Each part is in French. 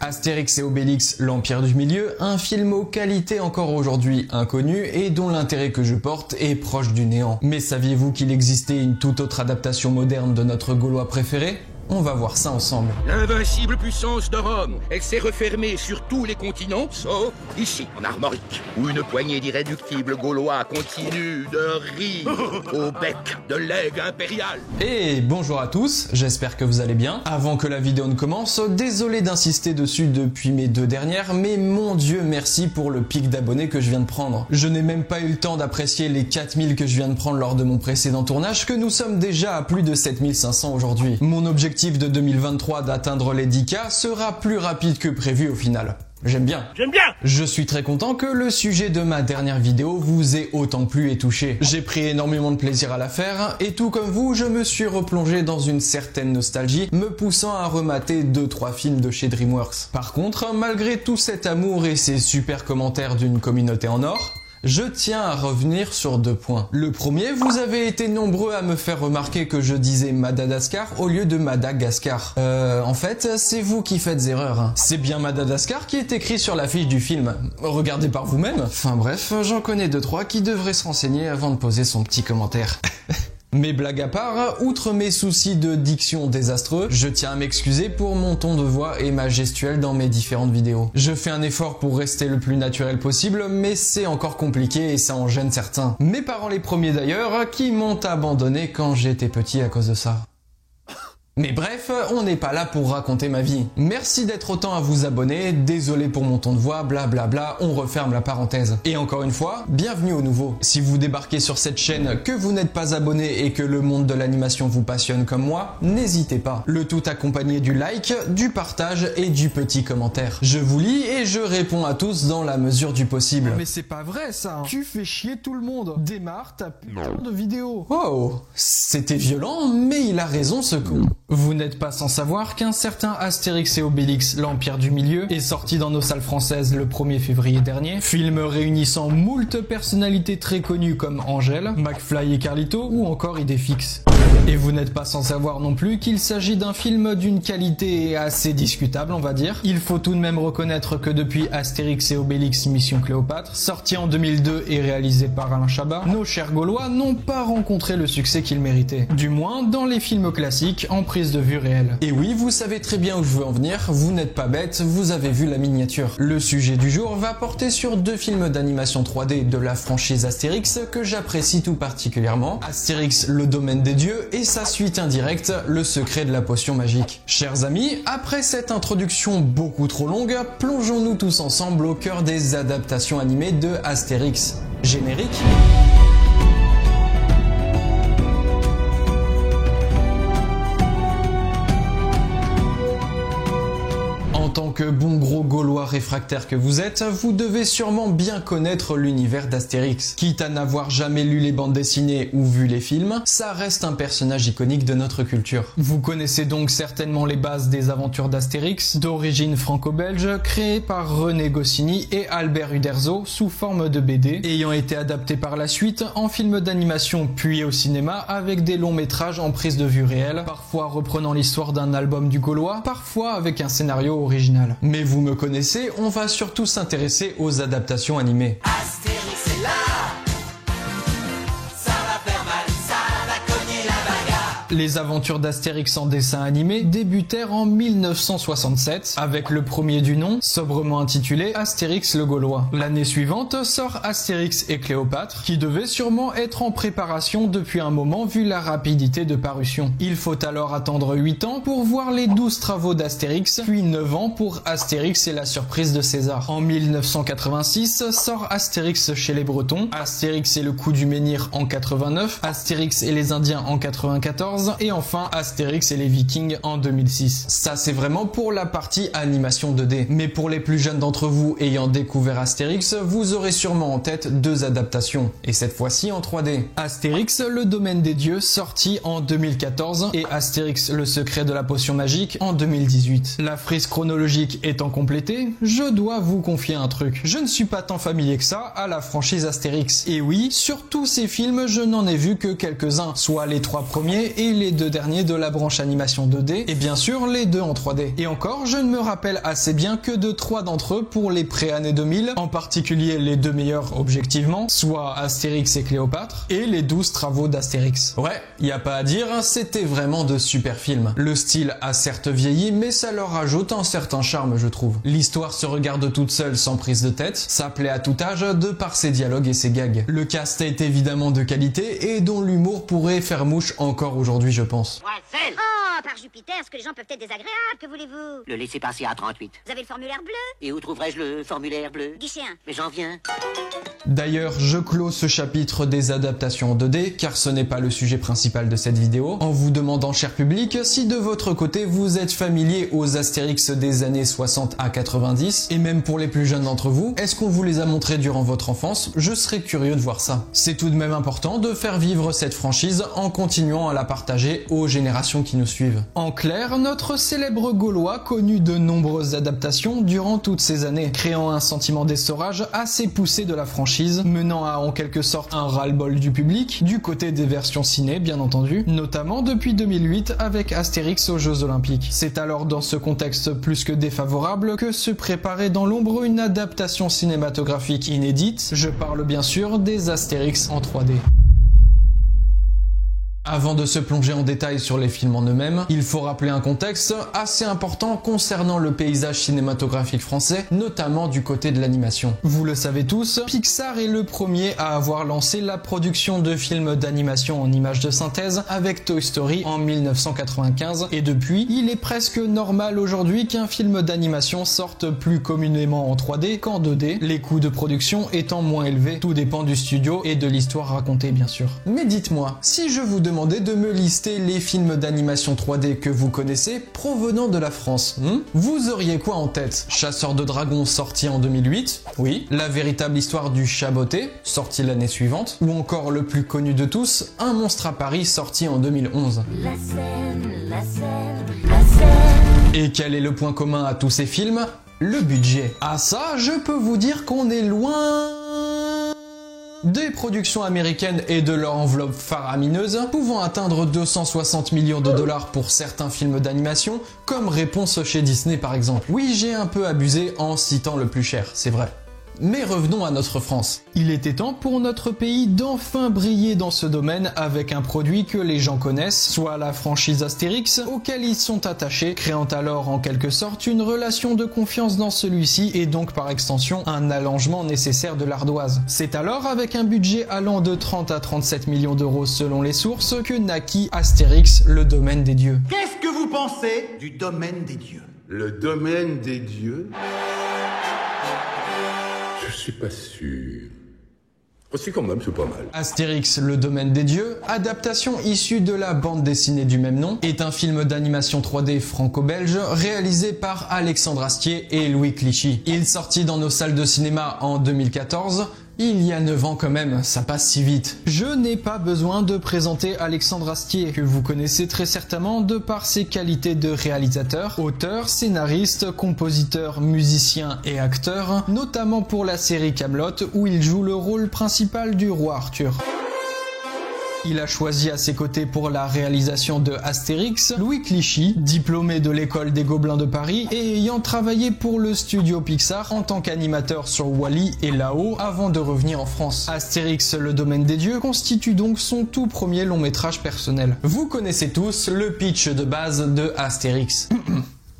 Astérix et Obélix, l'Empire du Milieu, un film aux qualités encore aujourd'hui inconnues et dont l'intérêt que je porte est proche du néant. Mais saviez-vous qu'il existait une toute autre adaptation moderne de notre Gaulois préféré ? On va voir ça ensemble. L'invincible puissance de Rome, elle s'est refermée sur tous les continents, sauf ici, en Armorique, où une poignée d'irréductibles Gaulois continue de rire au bec de l'aigle impérial. Et bonjour à tous, j'espère que vous allez bien. Avant que la vidéo ne commence, désolé d'insister dessus depuis mes deux dernières, mais mon Dieu merci pour le pic d'abonnés que je viens de prendre. Je n'ai même pas eu le temps d'apprécier les 4000 que je viens de prendre lors de mon précédent tournage, que nous sommes déjà à plus de 7500 aujourd'hui. Mon objectif de 2023 d'atteindre les 10K sera plus rapide que prévu au final. J'aime bien. Je suis très content que le sujet de ma dernière vidéo vous ait autant plu et touché. J'ai pris énormément de plaisir à la faire et tout comme vous, je me suis replongé dans une certaine nostalgie, me poussant à remater 2-3 films de chez DreamWorks. Par contre, malgré tout cet amour et ces super commentaires d'une communauté en or, je tiens à revenir sur 2 points. Le premier, vous avez été nombreux à me faire remarquer que je disais Madadaskar au lieu de Madagascar. En fait, c'est vous qui faites erreur. Hein. C'est bien Madadaskar qui est écrit sur l'affiche du film. Regardez par vous-même. Enfin bref, j'en connais 2-3 qui devraient se renseigner avant de poser son petit commentaire. Mais blague à part, outre mes soucis de diction désastreux, je tiens à m'excuser pour mon ton de voix et ma gestuelle dans mes différentes vidéos. Je fais un effort pour rester le plus naturel possible, mais c'est encore compliqué et ça en gêne certains. Mes parents les premiers d'ailleurs, qui m'ont abandonné quand j'étais petit à cause de ça. Mais bref, on n'est pas là pour raconter ma vie. Merci d'être autant à vous abonner, désolé pour mon ton de voix, blablabla, on referme la parenthèse. Et encore une fois, bienvenue au nouveau. Si vous débarquez sur cette chaîne, que vous n'êtes pas abonné et que le monde de l'animation vous passionne comme moi, n'hésitez pas. Le tout accompagné du like, du partage et du petit commentaire. Je vous lis et je réponds à tous dans la mesure du possible. Mais c'est pas vrai ça. Tu fais chier tout le monde. Démarre ta putain de vidéo. Oh, c'était violent, mais il a raison ce con. Vous n'êtes pas sans savoir qu'un certain Astérix et Obélix, l'Empire du Milieu, est sorti dans nos salles françaises le 1er février dernier. Film réunissant moult personnalités très connues comme Angèle, McFly et Carlito ou encore Idéfix. Et vous n'êtes pas sans savoir non plus qu'il s'agit d'un film d'une qualité assez discutable, on va dire. Il faut tout de même reconnaître que depuis Astérix et Obélix Mission Cléopâtre, sorti en 2002 et réalisé par Alain Chabat, nos chers Gaulois n'ont pas rencontré le succès qu'ils méritaient. Du moins dans les films classiques en prise de vue réelle. Et oui, vous savez très bien où je veux en venir, vous n'êtes pas bête, vous avez vu la miniature. Le sujet du jour va porter sur 2 films d'animation 3D de la franchise Astérix que j'apprécie tout particulièrement. Astérix, le domaine des dieux, et sa suite indirecte, le secret de la potion magique. Chers amis, après cette introduction beaucoup trop longue, plongeons-nous tous ensemble au cœur des adaptations animées de Astérix. Générique. En tant que bon gros Gaulois réfractaire que vous êtes, vous devez sûrement bien connaître l'univers d'Astérix. Quitte à n'avoir jamais lu les bandes dessinées ou vu les films, ça reste un personnage iconique de notre culture. Vous connaissez donc certainement les bases des aventures d'Astérix, d'origine franco-belge, créées par René Goscinny et Albert Uderzo sous forme de BD, ayant été adaptés par la suite en film d'animation puis au cinéma avec des longs métrages en prise de vue réelle, parfois reprenant l'histoire d'un album du Gaulois, parfois avec un scénario original. Mais vous me connaissez, on va surtout s'intéresser aux adaptations animées. Astérix est là, ça va faire mal, ça va cogner la bagarre. Les aventures d'Astérix en dessin animé débutèrent en 1967 avec le premier du nom, sobrement intitulé Astérix le Gaulois. L'année suivante sort Astérix et Cléopâtre, qui devait sûrement être en préparation depuis un moment vu la rapidité de parution. Il faut alors attendre 8 ans pour voir les 12 travaux d'Astérix, puis 9 ans pour Astérix et la surprise de César. En 1986 sort Astérix chez les Bretons, Astérix et le coup du menhir en 89, Astérix et les Indiens en 94, et enfin Astérix et les Vikings en 2006. Ça c'est vraiment pour la partie animation 2D. Mais pour les plus jeunes d'entre vous ayant découvert Astérix, vous aurez sûrement en tête 2 adaptations, et cette fois-ci en 3D. Astérix, le domaine des dieux, sorti en 2014, et Astérix, le secret de la potion magique en 2018. La frise chronologique étant complétée, je dois vous confier un truc. Je ne suis pas tant familier que ça à la franchise Astérix. Et oui, sur tous ces films, je n'en ai vu que quelques-uns, soit les 3 premiers et et les 2 derniers de la branche animation 2D, et bien sûr les 2 en 3D. Et encore, je ne me rappelle assez bien que de 3 d'entre eux pour les pré-années 2000, en particulier les 2 meilleurs objectivement, soit Astérix et Cléopâtre, et les 12 travaux d'Astérix. Ouais, y a pas à dire, c'était vraiment de super films. Le style a certes vieilli, mais ça leur ajoute un certain charme, je trouve. L'histoire se regarde toute seule sans prise de tête, ça plaît à tout âge de par ses dialogues et ses gags. Le cast est évidemment de qualité et dont l'humour pourrait faire mouche encore aujourd'hui, je pense. Oh, par Jupiter, est-ce que les gens peuvent être désagréables, que voulez-vous? Le laisser passer à 38. Vous avez le formulaire bleu? Et où trouverai-je le formulaire bleu? Guichet 1. Mais j'en viens. D'ailleurs, je clôt ce chapitre des adaptations en 2D, car ce n'est pas le sujet principal de cette vidéo, en vous demandant, cher public, si de votre côté vous êtes familier aux Astérix des années 60 à 90, et même pour les plus jeunes d'entre vous, est-ce qu'on vous les a montrés durant votre enfance? Je serais curieux de voir ça. C'est tout de même important de faire vivre cette franchise en continuant à la partager aux générations qui nous suivent. En clair, notre célèbre Gaulois connu de nombreuses adaptations durant toutes ces années, créant un sentiment d'essorage assez poussé de la franchise, menant à en quelque sorte un ras-le-bol du public, du côté des versions ciné bien entendu, notamment depuis 2008 avec Astérix aux Jeux Olympiques. C'est alors dans ce contexte plus que défavorable que se préparait dans l'ombre une adaptation cinématographique inédite, je parle bien sûr des Astérix en 3D. Avant de se plonger en détail sur les films en eux-mêmes, il faut rappeler un contexte assez important concernant le paysage cinématographique français, notamment du côté de l'animation. Vous le savez tous, Pixar est le premier à avoir lancé la production de films d'animation en images de synthèse avec Toy Story en 1995, et depuis, il est presque normal aujourd'hui qu'un film d'animation sorte plus communément en 3D qu'en 2D, les coûts de production étant moins élevés, tout dépend du studio et de l'histoire racontée bien sûr. Mais dites-moi, si je vous demande de me lister les films d'animation 3D que vous connaissez provenant de la France, vous auriez quoi en tête? Chasseur de dragons sorti en 2008, oui. La véritable histoire du chat botté, sorti l'année suivante, ou encore le plus connu de tous, Un monstre à Paris, sorti en 2011. La scène. Et quel est le point commun à tous ces films? Le budget. Ah ça, je peux vous dire qu'on est loin des productions américaines et de leur enveloppe faramineuse, pouvant atteindre 260 millions de dollars pour certains films d'animation, comme Réponse chez Disney par exemple. Oui, j'ai un peu abusé en citant le plus cher, c'est vrai. Mais revenons à notre France. Il était temps pour notre pays d'enfin briller dans ce domaine avec un produit que les gens connaissent, soit la franchise Astérix, auquel ils sont attachés, créant alors en quelque sorte une relation de confiance dans celui-ci et donc par extension un allongement nécessaire de l'ardoise. C'est alors avec un budget allant de 30 à 37 millions d'euros selon les sources que naquit Astérix, le domaine des dieux. Qu'est-ce que vous pensez du domaine des dieux? Le domaine des dieux? Je suis pas sûr. Si quand même, c'est pas mal. Astérix, le domaine des dieux, adaptation issue de la bande dessinée du même nom, est un film d'animation 3D franco-belge réalisé par Alexandre Astier et Louis Clichy. Il sortit dans nos salles de cinéma en 2014, il y a 9 ans quand même, ça passe si vite. Je n'ai pas besoin de présenter Alexandre Astier, que vous connaissez très certainement de par ses qualités de réalisateur, auteur, scénariste, compositeur, musicien et acteur, notamment pour la série Kaamelott où il joue le rôle principal du roi Arthur. Il a choisi à ses côtés pour la réalisation de Astérix, Louis Clichy, diplômé de l'école des Gobelins de Paris et ayant travaillé pour le studio Pixar en tant qu'animateur sur Wall-E et Là-haut avant de revenir en France. Astérix, le domaine des dieux, constitue donc son tout premier long métrage personnel. Vous connaissez tous le pitch de base de Astérix.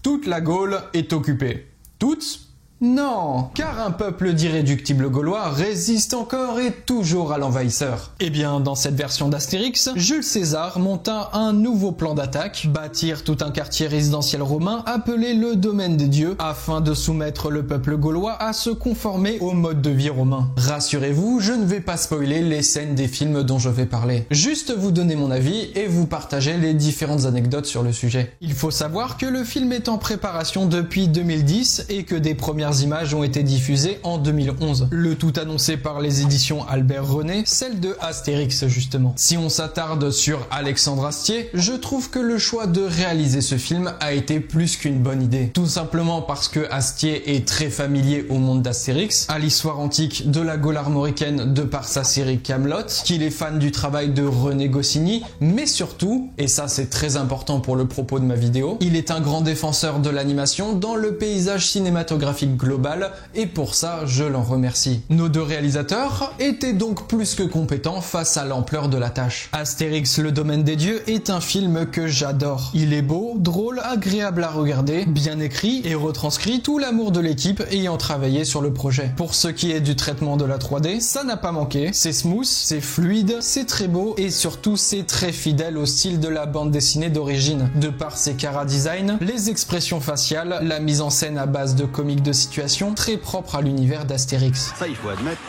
Toute la Gaule est occupée. Toute ? Non, car un peuple d'irréductibles gaulois résiste encore et toujours à l'envahisseur. Eh bien, dans cette version d'Astérix, Jules César monta un nouveau plan d'attaque, bâtir tout un quartier résidentiel romain appelé le domaine des dieux, afin de soumettre le peuple gaulois à se conformer au mode de vie romain. Rassurez-vous, je ne vais pas spoiler les scènes des films dont je vais parler. Juste vous donner mon avis et vous partager les différentes anecdotes sur le sujet. Il faut savoir que le film est en préparation depuis 2010 et que des premières premières images ont été diffusées en 2011. Le tout annoncé par les éditions Albert René, celle de Astérix justement. Si on s'attarde sur Alexandre Astier, je trouve que le choix de réaliser ce film a été plus qu'une bonne idée. Tout simplement parce que Astier est très familier au monde d'Astérix, à l'histoire antique de la Gaule armoricaine de par sa série Kaamelott, qu'il est fan du travail de René Goscinny, mais surtout, et ça c'est très important pour le propos de ma vidéo, il est un grand défenseur de l'animation dans le paysage cinématographique global, et pour ça je l'en remercie. Nos deux réalisateurs étaient donc plus que compétents face à l'ampleur de la tâche. Astérix, le domaine des dieux est un film que j'adore. Il est beau, drôle, agréable à regarder, bien écrit et retranscrit tout l'amour de l'équipe ayant travaillé sur le projet. Pour ce qui est du traitement de la 3D, ça n'a pas manqué, c'est smooth, c'est fluide, c'est très beau et surtout c'est très fidèle au style de la bande dessinée d'origine. De par ses chara-design, les expressions faciales, la mise en scène à base de comiques de situation, très propre à l'univers d'Astérix. Ça, il faut admettre,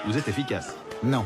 vous êtes efficace. Non.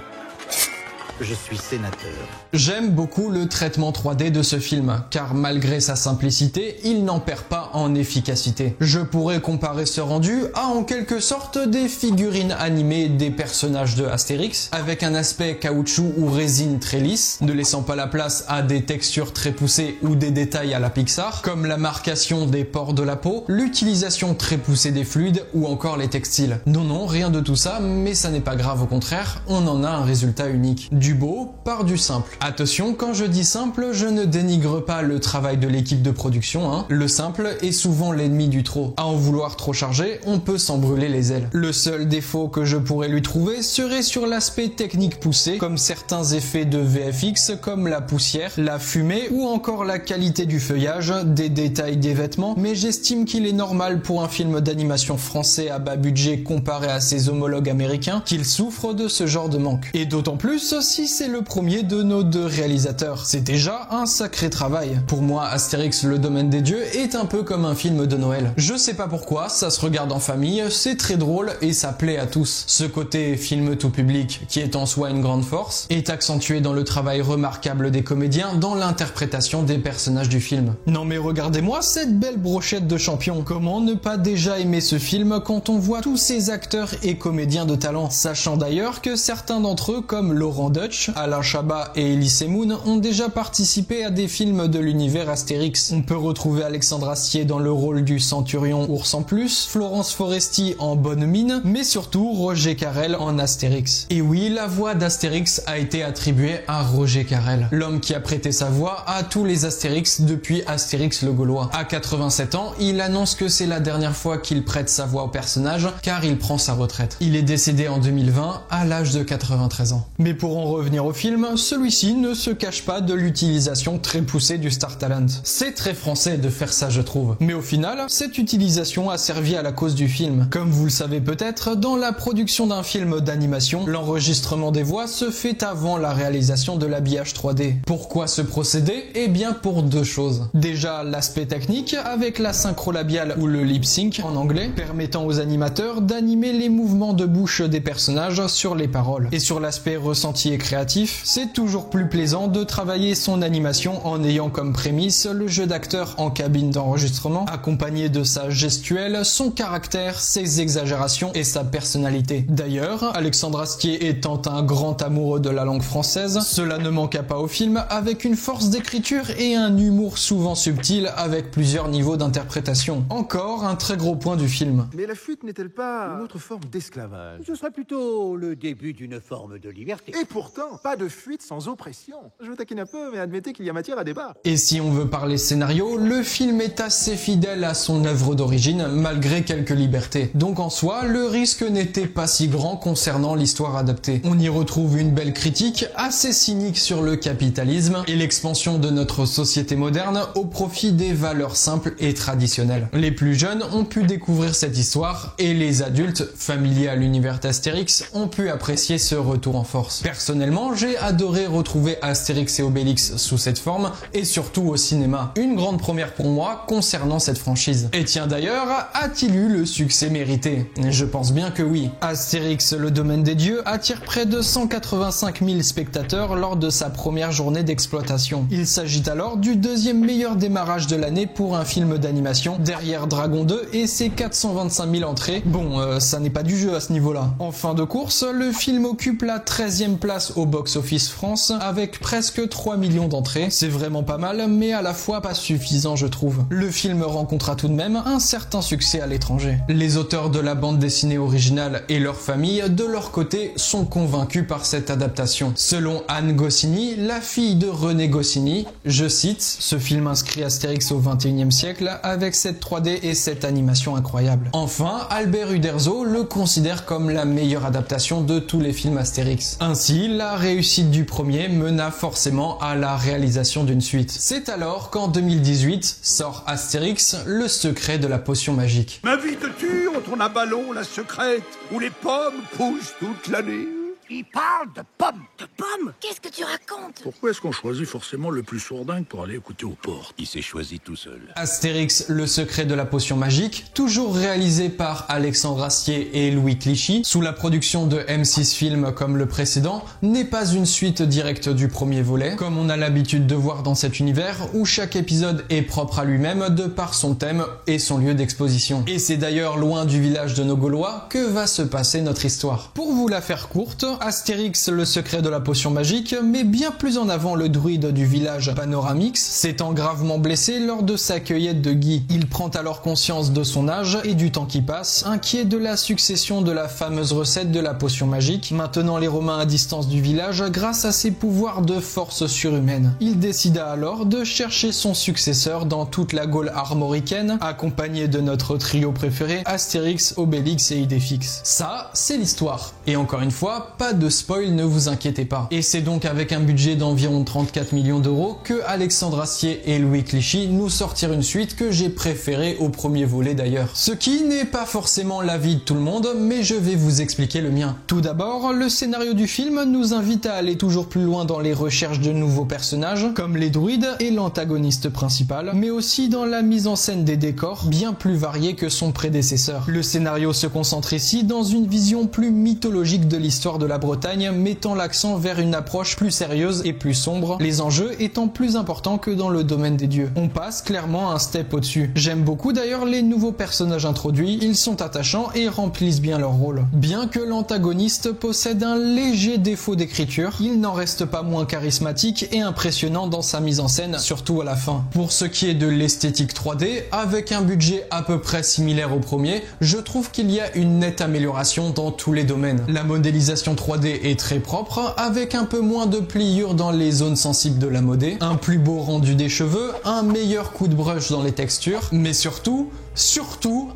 Je suis sénateur. J'aime beaucoup le traitement 3D de ce film, car malgré sa simplicité, il n'en perd pas en efficacité. Je pourrais comparer ce rendu à en quelque sorte des figurines animées des personnages de Astérix, avec un aspect caoutchouc ou résine très lisse, ne laissant pas la place à des textures très poussées ou des détails à la Pixar, comme la marcation des pores de la peau, l'utilisation très poussée des fluides ou encore les textiles. Non, rien de tout ça, mais ça n'est pas grave, au contraire, on en a un résultat unique. Du beau par du simple. Attention, quand je dis simple, je ne dénigre pas le travail de l'équipe de production, hein. Le simple est souvent l'ennemi du trop. À en vouloir trop charger, on peut s'en brûler les ailes. Le seul défaut que je pourrais lui trouver serait sur l'aspect technique poussé, comme certains effets de VFX comme la poussière, la fumée ou encore la qualité du feuillage, des détails des vêtements, mais j'estime qu'il est normal pour un film d'animation français à bas budget comparé à ses homologues américains qu'il souffre de ce genre de manque. Et d'autant plus si c'est le premier de nos deux réalisateurs. C'est déjà un sacré travail. Pour moi, Astérix, le domaine des dieux est un peu comme un film de Noël. Je sais pas pourquoi, ça se regarde en famille, c'est très drôle et ça plaît à tous. Ce côté film tout public, qui est en soi une grande force, est accentué dans le travail remarquable des comédiens dans l'interprétation des personnages du film. Non mais regardez-moi cette belle brochette de champions. Comment ne pas déjà aimer ce film quand on voit tous ces acteurs et comédiens de talent, sachant d'ailleurs que certains d'entre eux, comme Laurent Deutsch, Alain Chabat et Elie Moon, ont déjà participé à des films de l'univers Astérix. On peut retrouver Alexandre Astier dans le rôle du centurion Ours en plus, Florence Foresti en Bonne Mine, mais surtout Roger Carrel en Astérix. Et oui, la voix d'Astérix a été attribuée à Roger Carrel, l'homme qui a prêté sa voix à tous les Astérix depuis Astérix le Gaulois. À 87 ans, il annonce que c'est la dernière fois qu'il prête sa voix au personnage, car il prend sa retraite. Il est décédé en 2020 à l'âge de 93 ans. Mais pour en revenir au film, celui-ci ne se cache pas de l'utilisation très poussée du Star Talent. C'est très français de faire ça, je trouve. Mais au final, cette utilisation a servi à la cause du film. Comme vous le savez peut-être, dans la production d'un film d'animation, l'enregistrement des voix se fait avant la réalisation de l'habillage 3D. Pourquoi ce procédé? Eh bien pour deux choses. Déjà, l'aspect technique, avec la synchro labiale ou le lip sync en anglais, permettant aux animateurs d'animer les mouvements de bouche des personnages sur les paroles. Et sur l'aspect ressenti et créatif, c'est toujours plus plaisant de travailler son animation en ayant comme prémisse le jeu d'acteur en cabine d'enregistrement, accompagné de sa gestuelle, son caractère, ses exagérations et sa personnalité. D'ailleurs, Alexandre Astier étant un grand amoureux de la langue française, cela ne manqua pas au film, avec une force d'écriture et un humour souvent subtil avec plusieurs niveaux d'interprétation. Encore un très gros point du film. Mais la fuite n'est-elle pas une autre forme d'esclavage? Ce serait plutôt le début d'une forme de liberté. Et pourtant, pas de fuite sans oppression. Je vous taquine un peu, mais admettez qu'il y a matière à débat. Et si on veut parler scénario, le film est assez fidèle à son œuvre d'origine, malgré quelques libertés. Donc en soi, le risque n'était pas si grand concernant l'histoire adaptée. On y retrouve une belle critique, assez cynique sur le capitalisme et l'expansion de notre société moderne au profit des valeurs simples et traditionnelles. Les plus jeunes ont pu découvrir cette histoire et les adultes, familiers à l'univers d'Astérix, ont pu apprécier ce retour en force. Personnellement, Personnellement, j'ai adoré retrouver Astérix et Obélix sous cette forme et surtout au cinéma. Une grande première pour moi concernant cette franchise. Et tiens d'ailleurs, a-t-il eu le succès mérité? Je pense bien que oui. Astérix, le domaine des dieux, attire près de 185 000 spectateurs lors de sa première journée d'exploitation. Il s'agit alors du deuxième meilleur démarrage de l'année pour un film d'animation, derrière Dragon 2 et ses 425 000 entrées. Bon, ça n'est pas du jeu à ce niveau-là. En fin de course, le film occupe la 13e place au box-office France avec presque 3 millions d'entrées. C'est vraiment pas mal, mais à la fois pas suffisant je trouve. Le film rencontra tout de même un certain succès à l'étranger. Les auteurs de la bande dessinée originale et leurs familles, de leur côté, sont convaincus par cette adaptation. Selon Anne Goscinny, la fille de René Goscinny, je cite, ce film inscrit Astérix au XXIe siècle avec cette 3D et cette animation incroyable. Enfin, Albert Uderzo le considère comme la meilleure adaptation de tous les films Astérix. Ainsi, la réussite du premier mena forcément à la réalisation d'une suite. C'est alors qu'en 2018 sort Astérix, le secret de la potion magique. M'invites-tu au tournoi ballon, la secrète, où les pommes poussent toute l'année? Il parle de pommes. De pommes? Qu'est-ce que tu racontes? Pourquoi est-ce qu'on choisit forcément le plus sourdingue pour aller écouter aux portes? Il s'est choisi tout seul. Astérix, le secret de la potion magique, toujours réalisé par Alexandre Astier et Louis Clichy, sous la production de M6 Films comme le précédent, n'est pas une suite directe du premier volet, comme on a l'habitude de voir dans cet univers où chaque épisode est propre à lui-même de par son thème et son lieu d'exposition. Et c'est d'ailleurs loin du village de nos Gaulois que va se passer notre histoire. Pour vous la faire courte, Astérix, le secret de la potion magique, met bien plus en avant le druide du village Panoramix, s'étant gravement blessé lors de sa cueillette de gui. Il prend alors conscience de son âge et du temps qui passe, inquiet de la succession de la fameuse recette de la potion magique, maintenant les Romains à distance du village grâce à ses pouvoirs de force surhumaine. Il décida alors de chercher son successeur dans toute la Gaule armoricaine, accompagné de notre trio préféré, Astérix, Obélix et Idéfix. Ça, c'est l'histoire. Et encore une fois, pas de spoil, ne vous inquiétez pas. Et c'est donc avec un budget d'environ 34 millions d'euros que Alexandre Astier et Louis Clichy nous sortirent une suite que j'ai préférée au premier volet d'ailleurs. Ce qui n'est pas forcément l'avis de tout le monde, mais je vais vous expliquer le mien. Tout d'abord, le scénario du film nous invite à aller toujours plus loin dans les recherches de nouveaux personnages, comme les druides et l'antagoniste principal, mais aussi dans la mise en scène des décors, bien plus variés que son prédécesseur. Le scénario se concentre ici dans une vision plus mythologique de l'histoire de la Bretagne, mettant l'accent vers une approche plus sérieuse et plus sombre, les enjeux étant plus importants que dans le domaine des dieux. On passe clairement un step au-dessus. J'aime beaucoup d'ailleurs les nouveaux personnages introduits, ils sont attachants et remplissent bien leur rôle. Bien que l'antagoniste possède un léger défaut d'écriture, il n'en reste pas moins charismatique et impressionnant dans sa mise en scène, surtout à la fin. Pour ce qui est de l'esthétique 3D, avec un budget à peu près similaire au premier, je trouve qu'il y a une nette amélioration dans tous les domaines. La modélisation 3D est très propre, avec un peu moins de pliure dans les zones sensibles de la modé, un plus beau rendu des cheveux, un meilleur coup de brush dans les textures, mais surtout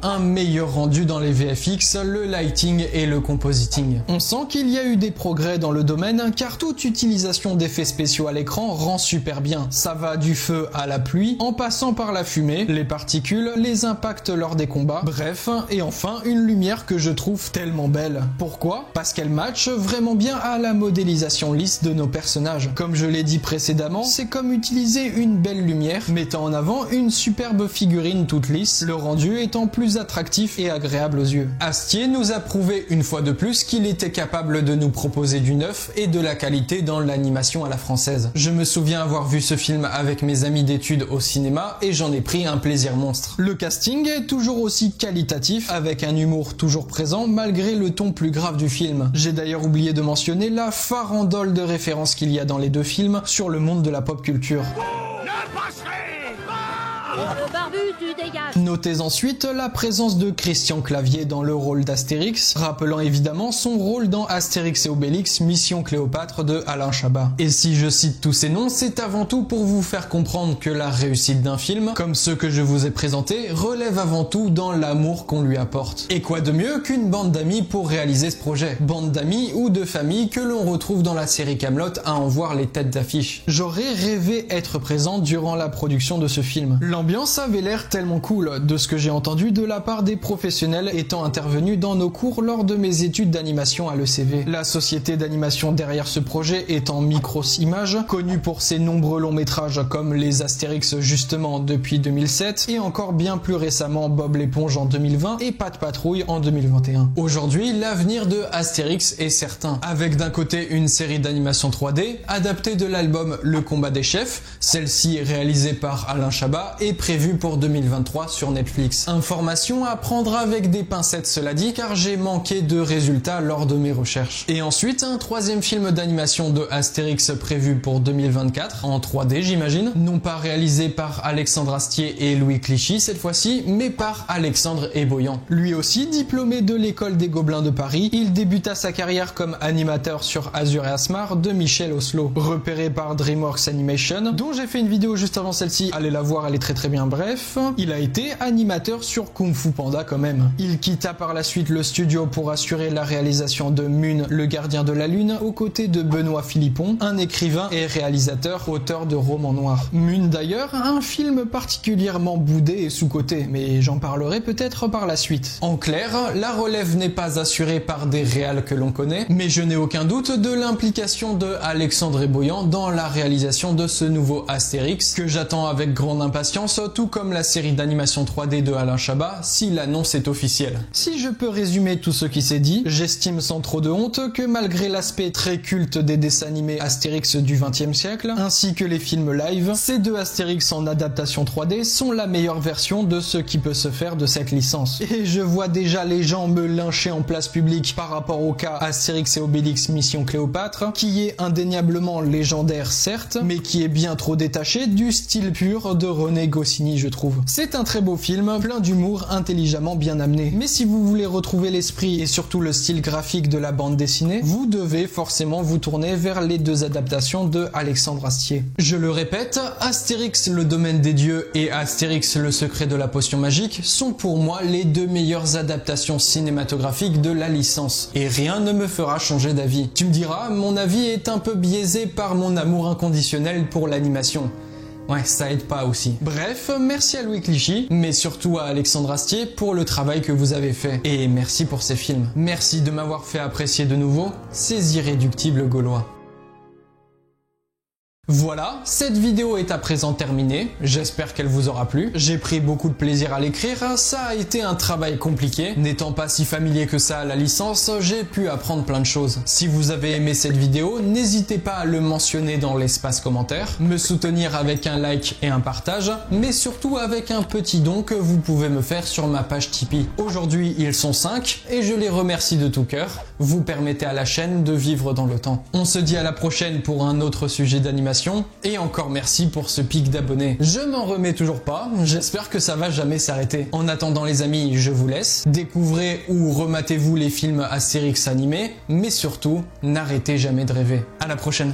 un meilleur rendu dans les VFX, le lighting et le compositing. On sent qu'il y a eu des progrès dans le domaine car toute utilisation d'effets spéciaux à l'écran rend super bien. Ça va du feu à la pluie, en passant par la fumée, les particules, les impacts lors des combats, bref, et enfin une lumière que je trouve tellement belle. Pourquoi? Parce qu'elle match vraiment bien à la modélisation lisse de nos personnages. Comme je l'ai dit précédemment, c'est comme utiliser une belle lumière, mettant en avant une superbe figurine toute lisse, le rendu étant plus attractif et agréable aux yeux. Astier nous a prouvé une fois de plus qu'il était capable de nous proposer du neuf et de la qualité dans l'animation à la française. Je me souviens avoir vu ce film avec mes amis d'études au cinéma et j'en ai pris un plaisir monstre. Le casting est toujours aussi qualitatif, avec un humour toujours présent malgré le ton plus grave du film. J'ai d'ailleurs oublié de mentionner la farandole de références qu'il y a dans les deux films sur le monde de la pop culture. Le barbu, tu dégages. Notez ensuite la présence de Christian Clavier dans le rôle d'Astérix, rappelant évidemment son rôle dans Astérix et Obélix, Mission Cléopâtre de Alain Chabat. Et si je cite tous ces noms, c'est avant tout pour vous faire comprendre que la réussite d'un film, comme ceux que je vous ai présentés, relève avant tout dans l'amour qu'on lui apporte. Et quoi de mieux qu'une bande d'amis pour réaliser ce projet? Bande d'amis ou de famille que l'on retrouve dans la série Kaamelott à en voir les têtes d'affiche. J'aurais rêvé être présent durant la production de ce film. L'ambiance avait l'air tellement cool, de ce que j'ai entendu de la part des professionnels étant intervenus dans nos cours lors de mes études d'animation à l'ECV. La société d'animation derrière ce projet étant Micros Images, connue pour ses nombreux longs métrages comme les Astérix justement depuis 2007 et encore bien plus récemment Bob l'éponge en 2020 et Pat' Patrouille en 2021. Aujourd'hui, l'avenir de Astérix est certain, avec d'un côté une série d'animation 3D adaptée de l'album Le Combat des Chefs, celle-ci réalisée par Alain Chabat et prévue pour 2023 sur Netflix. Information à prendre avec des pincettes cela dit, car j'ai manqué de résultats lors de mes recherches. Et ensuite, un troisième film d'animation de Astérix prévu pour 2024, en 3D j'imagine, non pas réalisé par Alexandre Astier et Louis Clichy cette fois-ci, mais par Alexandre Eboyan. Lui aussi diplômé de l'école des Gobelins de Paris, il débuta sa carrière comme animateur sur Azur et Asmar de Michel Oslo. Repéré par DreamWorks Animation, dont j'ai fait une vidéo juste avant celle-ci, allez la voir, elle est très bien. Bref, il a été animateur sur Kung Fu Panda quand même. Il quitta par la suite le studio pour assurer la réalisation de Mun, le gardien de la lune, aux côtés de Benoît Philippon, un écrivain et réalisateur, auteur de romans noirs. Mun d'ailleurs, un film particulièrement boudé et sous-coté, mais j'en parlerai peut-être par la suite. En clair, la relève n'est pas assurée par des réals que l'on connaît, mais je n'ai aucun doute de l'implication de Alexandre Eboyan dans la réalisation de ce nouveau Astérix, que j'attends avec grande impatience, tout comme la série d'animation 3D de Alain Chabat, si l'annonce est officielle. Si je peux résumer tout ce qui s'est dit, j'estime sans trop de honte que malgré l'aspect très culte des dessins animés Astérix du XXe siècle, ainsi que les films live, ces deux Astérix en adaptation 3D sont la meilleure version de ce qui peut se faire de cette licence. Et je vois déjà les gens me lyncher en place publique par rapport au cas Astérix et Obélix Mission Cléopâtre, qui est indéniablement légendaire certes, mais qui est bien trop détaché du style pur de René Goscinny je trouve. C'est un très beau film, plein d'humour, intelligemment bien amené. Mais si vous voulez retrouver l'esprit et surtout le style graphique de la bande dessinée, vous devez forcément vous tourner vers les deux adaptations de Alexandre Astier. Je le répète, Astérix le domaine des dieux et Astérix le secret de la potion magique sont pour moi les deux meilleures adaptations cinématographiques de la licence. Et rien ne me fera changer d'avis. Tu me diras, mon avis est un peu biaisé par mon amour inconditionnel pour l'animation. Ouais, ça aide pas aussi. Bref, merci à Louis Clichy, mais surtout à Alexandre Astier pour le travail que vous avez fait. Et merci pour ces films. Merci de m'avoir fait apprécier de nouveau ces irréductibles Gaulois. Voilà, cette vidéo est à présent terminée, j'espère qu'elle vous aura plu. J'ai pris beaucoup de plaisir à l'écrire, ça a été un travail compliqué. N'étant pas si familier que ça à la licence, j'ai pu apprendre plein de choses. Si vous avez aimé cette vidéo, n'hésitez pas à le mentionner dans l'espace commentaire, me soutenir avec un like et un partage, mais surtout avec un petit don que vous pouvez me faire sur ma page Tipeee. Aujourd'hui, ils sont 5 et je les remercie de tout cœur. Vous permettez à la chaîne de vivre dans le temps. On se dit à la prochaine pour un autre sujet d'animation. Et encore merci pour ce pic d'abonnés. Je m'en remets toujours pas, j'espère que ça va jamais s'arrêter. En attendant les amis, je vous laisse. Découvrez ou rematez-vous les films Astérix animés, mais surtout, n'arrêtez jamais de rêver. À la prochaine.